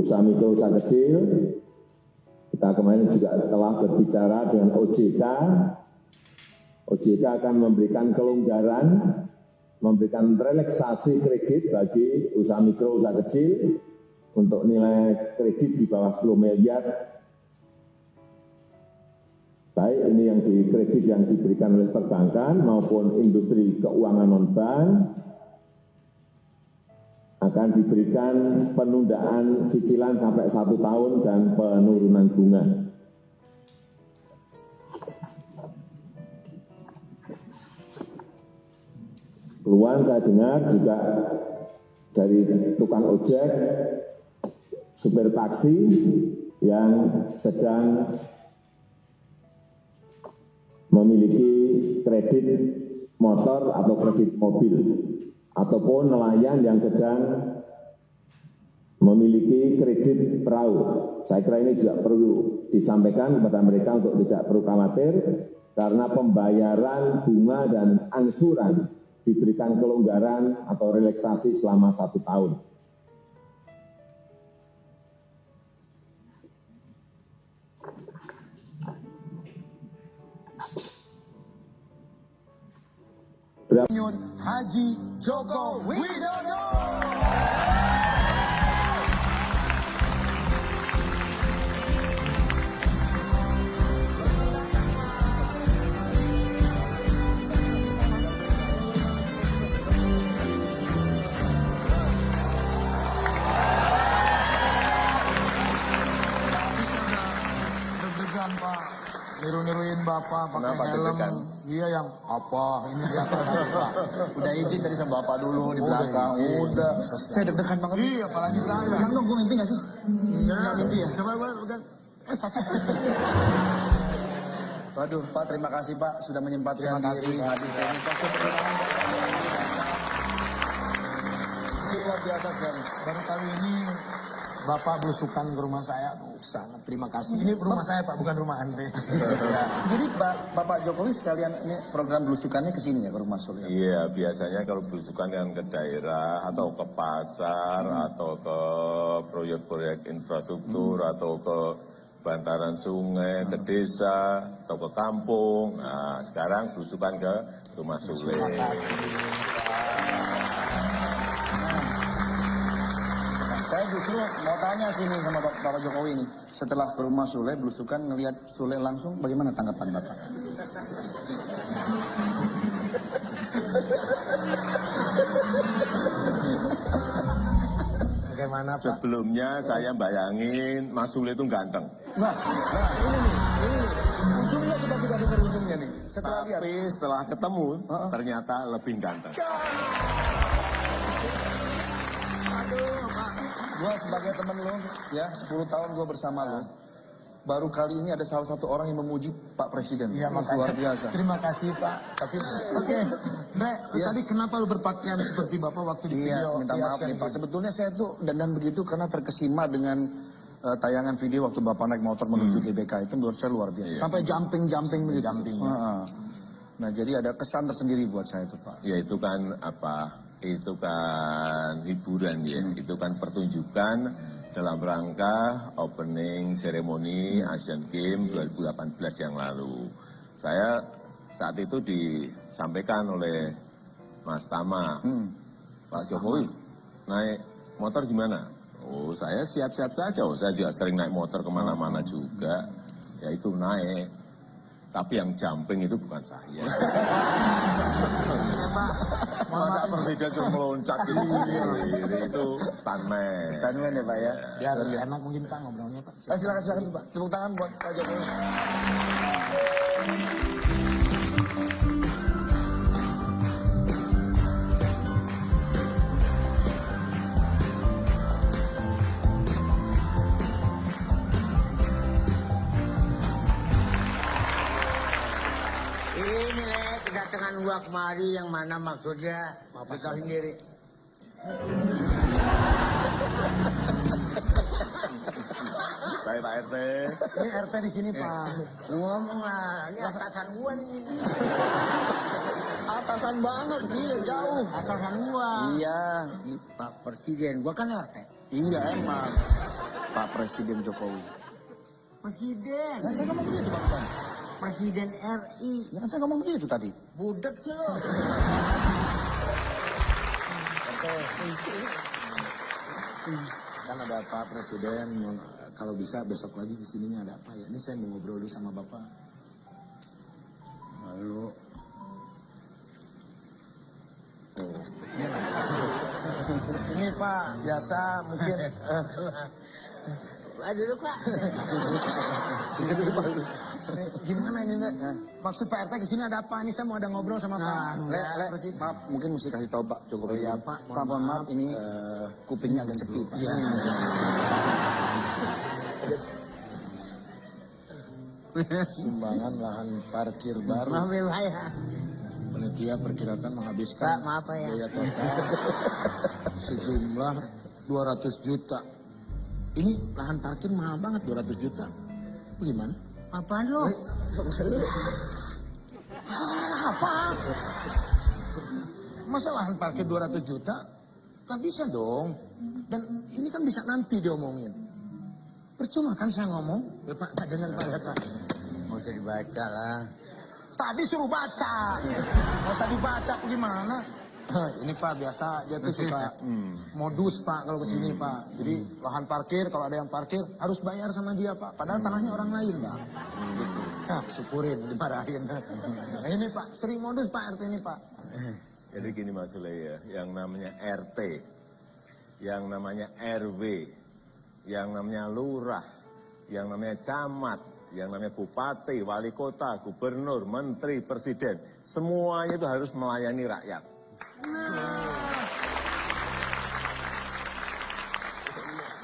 usaha mikro, usaha kecil. Kita kemarin juga telah berbicara dengan OJK. OJK akan memberikan kelonggaran, memberikan relaksasi kredit bagi usaha mikro, usaha kecil untuk nilai kredit di bawah 10 miliar. Baik ini yang di kredit yang diberikan oleh perbankan maupun industri keuangan non-bank akan diberikan penundaan cicilan sampai 1 tahun dan penurunan bunga. Keluhan saya dengar juga dari tukang ojek, supir taksi yang sedang memiliki kredit motor atau kredit mobil, ataupun nelayan yang sedang memiliki kredit perahu. Saya kira ini juga perlu disampaikan kepada mereka untuk tidak perlu khawatir, karena pembayaran bunga dan angsuran diberikan kelonggaran atau relaksasi selama 1 tahun. Haji Joko Widodo. Deg-degan Pak, niru-niruin Bapak pakai helm. Dia yang apa? Ini dia Pak. Udah izin tadi sama Bapak dulu di belakang. Udah. Saya deg-degan banget. Iya, apalagi saya. Yang dong, gue mimpi gak sih? Enggak mimpi ya? Coba bukan. Sakit. Waduh, Pak, terima kasih Pak sudah menyempatkan diri hadir di sini. Kasih tepuk tangan. Ini luar biasa sekali. Baru kali ini Bapak belusukan ke rumah saya. Sangat terima kasih. Ini rumah saya Pak, bukan rumah Andre. Ya. Jadi Bapak Jokowi sekalian ini program belusukannya ke sini ya, ke rumah Sule? Iya, biasanya kalau belusukan yang ke daerah atau ke pasar atau ke proyek-proyek infrastruktur atau ke bantaran sungai, ke desa atau ke kampung. Nah, sekarang belusukan ke rumah Sule. Terima kasih. Saya justru mau tanya sini sama Bapak Jokowi ini. Setelah ke rumah Sule, belusukan ngelihat Sule langsung, bagaimana tanggapan Bapak? Bagaimana Pak? Sebelumnya saya bayangin Mas Sule itu ganteng. Nah, ini nih. Ujungnya coba kita dengar ujungnya nih. Setelah lihat. Tapi setelah ketemu, ternyata lebih ganteng. Gue sebagai temen lo, ya 10 tahun gue bersama lo. Baru kali ini ada salah satu orang yang memuji Pak Presiden. Iya, luar biasa. Terima kasih Pak. Tapi oke, Nek, tadi kenapa lu berpakaian seperti Bapak waktu di video? Minta maaf nih Pak. Sebetulnya saya tuh dandan begitu karena terkesima dengan tayangan video waktu Bapak naik motor menuju GBK itu menurut saya luar biasa. Sampai jumping begitu. Nah, jadi ada kesan tersendiri buat saya tuh Pak. Ya itu kan apa? Itu kan hiburan ya, itu kan pertunjukan dalam rangka opening seremoni Asian Games 2018 yang lalu. Saya saat itu disampaikan oleh Mas Tama, Pak Jokowi, naik motor gimana? Oh saya siap-siap saja, saya juga sering naik motor kemana-mana juga, ya itu naik. Tapi yang jumping itu bukan saya. Masa Presiden cuma meloncat itu stuntman. Stuntman ya Pak ya. Biar lebih enak mungkin Pak ngobrolnya Pak. Silakan Pak. Tepuk tangan buat Pak Jokowi. Ini kedatangan gua kemari yang mana maksudnya bisa sendiri. Baik Pak RT. Ini RT di sini Pak. Lu ngomong lah, ini atasan gua nih. Atasan banget, iya jauh. Atasan gua. Iya. Pak Presiden, gua kan RT. Iya emang. Pak Presiden Jokowi. Presiden. Nah, saya ngomong begitu barusan. Presiden RI. Ya kan saya ngomong begitu tadi. Budak sih lo. Kan ada Pak Presiden, kalau bisa besok lagi di sininya ada apa ya? Ini saya mau ngobrol dulu sama Bapak. Lalu, ini Pak, biasa mungkin, Pak dulu Pak. ini gimana ini? Maksud Pak RT kesini ada apa? Ini saya mau ada ngobrol sama Pak. Maaf, mungkin mesti kasih tahu Pak Jokowi. Oh iya, Pak, Pak, mohon maaf, ini kupingnya agak sepi Pak. Iya. Sumbangan lahan parkir baru. Maaf ya Pak ya. Panitia perkirakan menghabiskan Pak, maaf Pak ya. biaya total sejumlah 200 juta. Ini lahan parkir mahal banget 200 juta. Bagaimana? Apaan lo? Apa? Masa lahan parkir 200 juta? Gak bisa dong. Dan ini kan bisa nanti diomongin. Percuma kan saya ngomong? Ya, Pak, dengan Pak Yata. Mau usah dibaca lah. Tadi suruh baca. Nggak usah dibaca gimana? Ini Pak biasa dia tuh suka modus Pak kalau kesini Pak. Jadi lahan parkir kalau ada yang parkir harus bayar sama dia Pak. Padahal tanahnya orang lain Pak. Gitu. Nah, syukurin dimarahin. Nah, ini Pak sering modus Pak RT ini Pak. Jadi gini Mas Sule ya, yang namanya RT, yang namanya RW, yang namanya lurah, yang namanya camat, yang namanya bupati, wali kota, gubernur, menteri, presiden, semuanya itu harus melayani rakyat.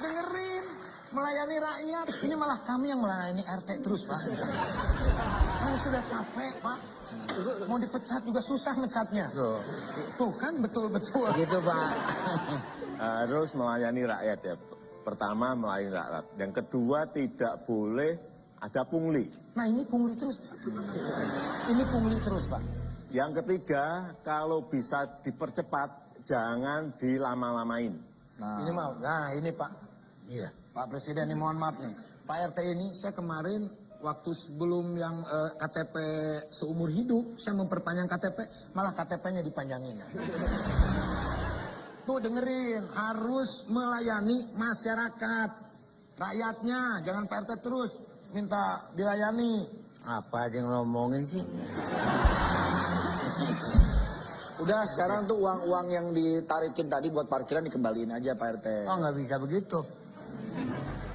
Dengerin, melayani rakyat. Ini malah kami yang melayani RT terus Pak. Saya sudah capek Pak. Mau dipecat juga susah mecatnya. Tuh kan betul-betul. Gitu Pak. Harus melayani rakyat ya. Pertama melayani rakyat. Yang kedua tidak boleh ada pungli. Nah ini pungli terus Pak. Ini pungli terus Pak. Yang ketiga, kalau bisa dipercepat, jangan dilama-lamain. Ini mau, nah ini Pak. Iya. Pak Presiden ini mohon maaf nih. Pak RT ini saya kemarin waktu sebelum yang KTP seumur hidup, saya memperpanjang KTP, malah KTP-nya dipanjangin. Tuh dengerin, harus melayani masyarakat. Rakyatnya, jangan Pak RT terus minta dilayani. Apa aja yang ngomongin sih? Udah sekarang tuh uang-uang yang ditarikin tadi buat parkiran dikembaliin aja Pak RT. Oh nggak bisa begitu.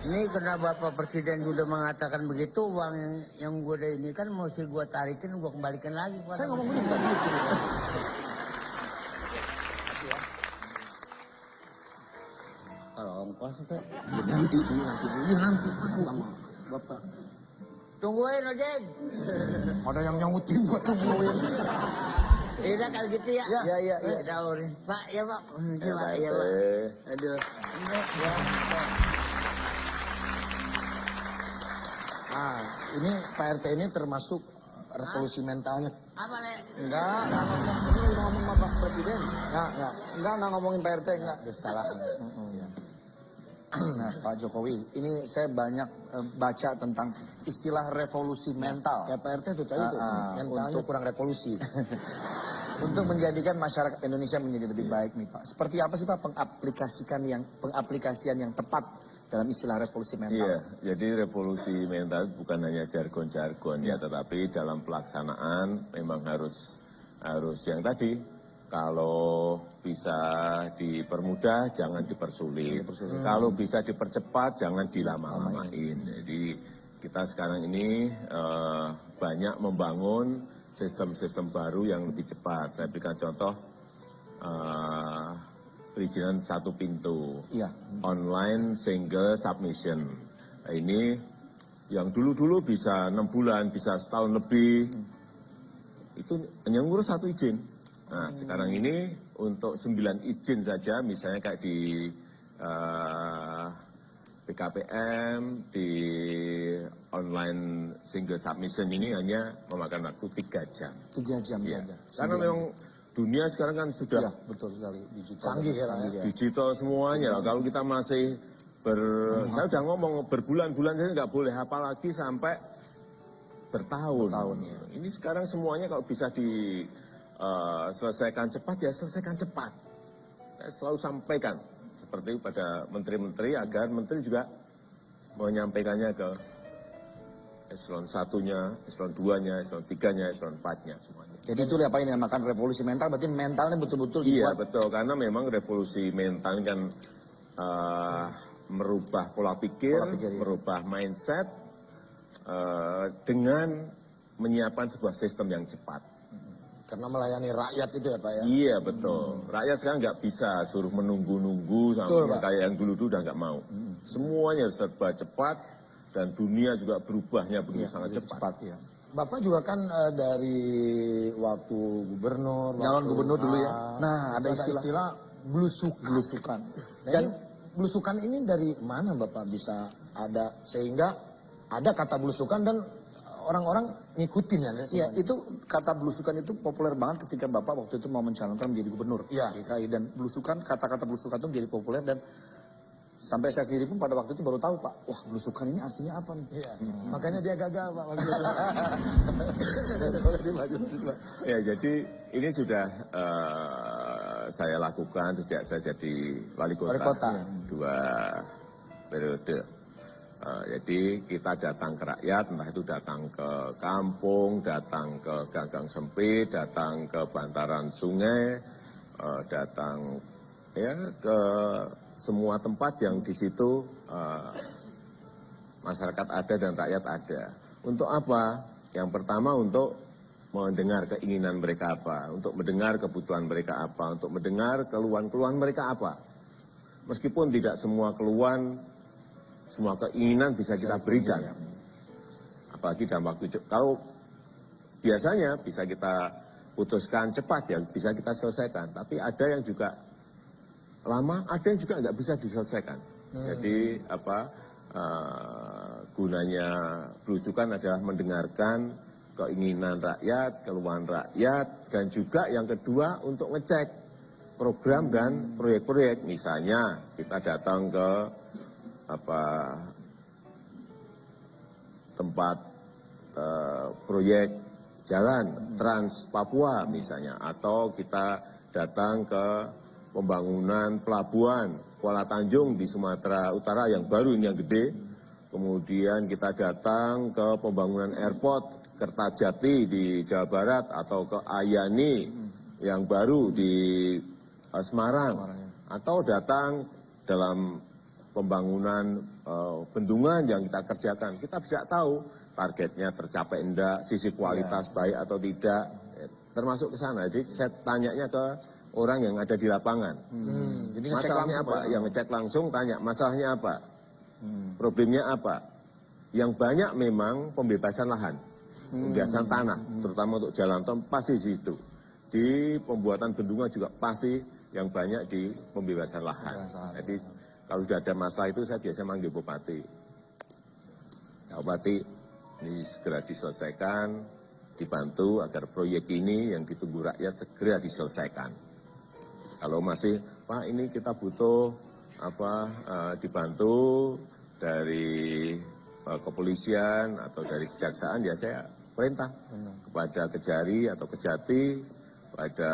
Ini karena Bapak Presiden sudah mengatakan begitu, uang yang gue udah ini kan mesti gue tarikin, gue kembalikan lagi. Saya ngomong begitu tadi. Kalau ongkos itu Ya, nanti dulu, nanti sama Bapak. tungguin ojek. Ada yang nyautin buat tungguin. Iya kalau gitu ya. Iya. Kita urin. Pak, ya Pak. Ya, Pak, Pak ya RT. Pak. Aduh. Nah, ini Pak RT ini termasuk revolusi mentalnya. Apa Le? Enggak ngomong sama Pak Presiden. Enggak. Enggak ngomongin Pak RT, enggak. Salah. Nah, Pak Jokowi, ini saya banyak baca tentang istilah revolusi mental. Kayak Pak RT itu tadi tuh, mentalnya kurang revolusi. Untuk menjadikan masyarakat Indonesia menjadi lebih baik nih Pak. Seperti apa sih Pak pengaplikasian yang tepat dalam istilah revolusi mental? Iya, jadi revolusi mental bukan hanya jargon-jargon ya, tetapi dalam pelaksanaan memang harus yang tadi, kalau bisa dipermudah jangan dipersulit. Kalau bisa dipercepat jangan dilama-lamain. Jadi kita sekarang ini banyak membangun sistem-sistem baru yang lebih cepat. Saya berikan contoh perizinan satu pintu, Iya. online single submission. Nah, ini yang dulu-dulu bisa 6 bulan, bisa setahun lebih, itu hanya ngurus satu izin. Nah sekarang ini untuk 9 izin saja, misalnya kayak di BKPM, di online single submission ini hanya memakan waktu 3 jam. 3 jam Ya. saja. Karena memang dunia sekarang kan sudah Iya, betul sekali. Digital. Canggih ya, Pak, ya. digital semuanya. Kalau kita masih Saya udah ngomong berbulan-bulan saya nggak boleh, apalagi sampai bertahun. Ya. Ini sekarang semuanya kalau bisa diselesaikan cepat ya selesaikan cepat. Saya selalu sampaikan seperti pada menteri-menteri agar menteri juga menyampaikannya ke eselon 1-nya, eselon 2-nya, eselon 3-nya, eselon 4-nya semuanya. Jadi itu apa yang dinamakan revolusi mental, berarti mentalnya betul-betul Iya dibuat. betul, karena memang revolusi mental ini kan merubah pola pikir, ya. merubah mindset dengan menyiapkan sebuah sistem yang cepat. Karena melayani rakyat itu ya Pak ya. Iya betul, rakyat sekarang nggak bisa suruh menunggu-nunggu Betul, sampai Pak. kayak yang dulu-dulu udah nggak mau. Semuanya harus serba cepat dan dunia juga berubahnya begitu sangat cepat. Ya. Bapak juga kan dari waktu gubernur, Nyalon gubernur dulu ya. Nah, ada istilah blusukan. Belusukan. Dan blusukan ini dari mana Bapak bisa ada sehingga ada kata blusukan dan orang-orang ngikutin ya? Ya, itu kata belusukan itu populer banget ketika Bapak waktu itu mau mencalonkan menjadi gubernur Iya. DKI, dan belusukan, kata-kata belusukan itu menjadi populer, dan sampai saya sendiri pun pada waktu itu baru tahu, Pak, wah belusukan ini artinya apa nih? Iya. Makanya dia gagal Pak. waktu itu. Ya jadi ini sudah saya lakukan sejak saya jadi wali kota, Wali kota. 2 periode. Jadi kita datang ke rakyat, entah itu datang ke kampung, datang ke Ganggang Sempit, datang ke bantaran sungai, datang ya ke semua tempat yang di situ masyarakat ada dan rakyat ada. Untuk apa? Yang pertama untuk mendengar keinginan mereka apa, untuk mendengar kebutuhan mereka apa, untuk mendengar keluhan-keluhan mereka apa. Meskipun tidak semua keluhan, semua keinginan bisa kita berikan. Apalagi dalam waktu cepat. Kalau biasanya bisa kita putuskan cepat ya, bisa kita selesaikan. Tapi ada yang juga lama, ada yang juga nggak bisa diselesaikan. Jadi gunanya belusukan adalah mendengarkan keinginan rakyat, keluhan rakyat, dan juga yang kedua untuk ngecek program dan proyek-proyek. Misalnya kita datang ke tempat proyek jalan Trans Papua misalnya, atau kita datang ke pembangunan pelabuhan Kuala Tanjung di Sumatera Utara yang baru ini yang gede, kemudian kita datang ke pembangunan airport Kertajati di Jawa Barat, atau ke Ayani yang baru di Semarang, atau datang dalam pembangunan bendungan yang kita kerjakan, kita bisa tahu targetnya tercapai enggak, sisi kualitas baik atau tidak, termasuk ke sana. Jadi saya tanyanya ke orang yang ada di lapangan. Jadi Masalahnya apa? Yang ngecek langsung tanya, masalahnya apa? Problemnya apa? Yang banyak memang pembebasan lahan, pembebasan tanah, terutama untuk jalan tol pasti di situ. Di pembuatan bendungan juga pasti yang banyak di pembebasan lahan. Jadi kalau sudah ada masalah itu saya biasa manggil Bupati. Ya, Bupati, ini segera diselesaikan, dibantu agar proyek ini yang ditunggu rakyat segera diselesaikan. Kalau masih, Pak ini kita butuh dibantu dari kepolisian atau dari kejaksaan, ya saya perintah kepada Kejari atau Kejati, pada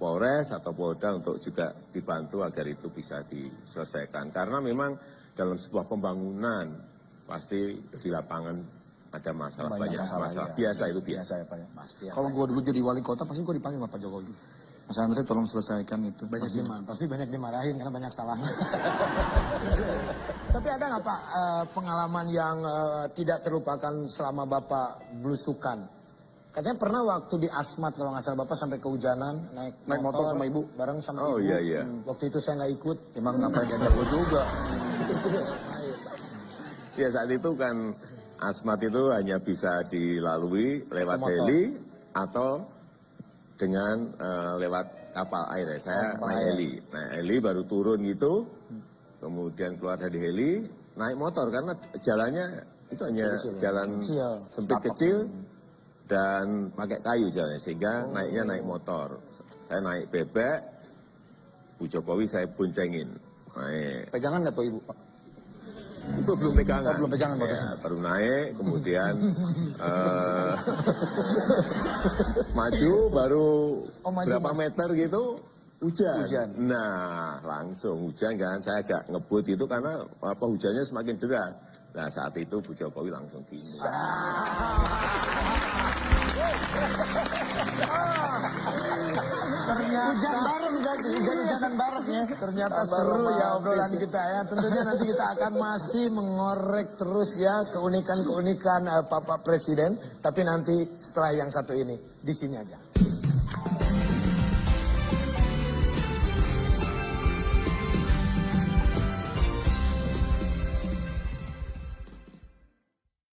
Polres atau Polda untuk juga dibantu agar itu bisa diselesaikan. Karena memang dalam sebuah pembangunan pasti di lapangan ada masalah, banyak masalah. Ya. Biasa itu biasa. Ya, Pak, ya. Pasti. Kalau gue dulu jadi wali kota pasti gue dipanggil sama Pak Jokowi. Mas Andre tolong selesaikan itu. Pasti banyak dimarahin karena banyak salahnya. Tapi ada nggak Pak pengalaman yang tidak terlupakan selama Bapak belusukan? Katanya pernah waktu di Asmat kalau nggak salah Bapak sampai kehujanan naik motor sama ibu. Bareng sama Oh, ibu. iya. Waktu itu saya nggak ikut. Emang ngapain ngajak gue juga? Ya saat itu kan Asmat itu hanya bisa dilalui lewat Motor. heli atau dengan lewat kapal air. Saya naik heli. Naik heli baru turun gitu, kemudian keluar dari heli, naik motor karena jalannya itu hanya jalan sempit kecil dan pakai kayu jalannya, sehingga naiknya naik motor. Saya naik bebek, Bu Jokowi saya boncengin. Naik. Pegangan nggak tuh ibu, Pak? itu belum pegangan. Oh, belum pegangan Pak Presiden. Ya, baru naik, kemudian maju, baru berapa meter gitu, hujan. Nah, langsung hujan kan, saya agak ngebut itu karena hujannya semakin deras. Nah, saat itu Bu Jokowi langsung gini. Ternyata Hujan bareng berarti, hujan-hujanan bareng ya. Ternyata seru ya obrolan kita ya. Tentunya nanti kita akan masih mengorek terus ya keunikan-keunikan Bapak Presiden. Tapi nanti setelah yang satu ini, di sini aja.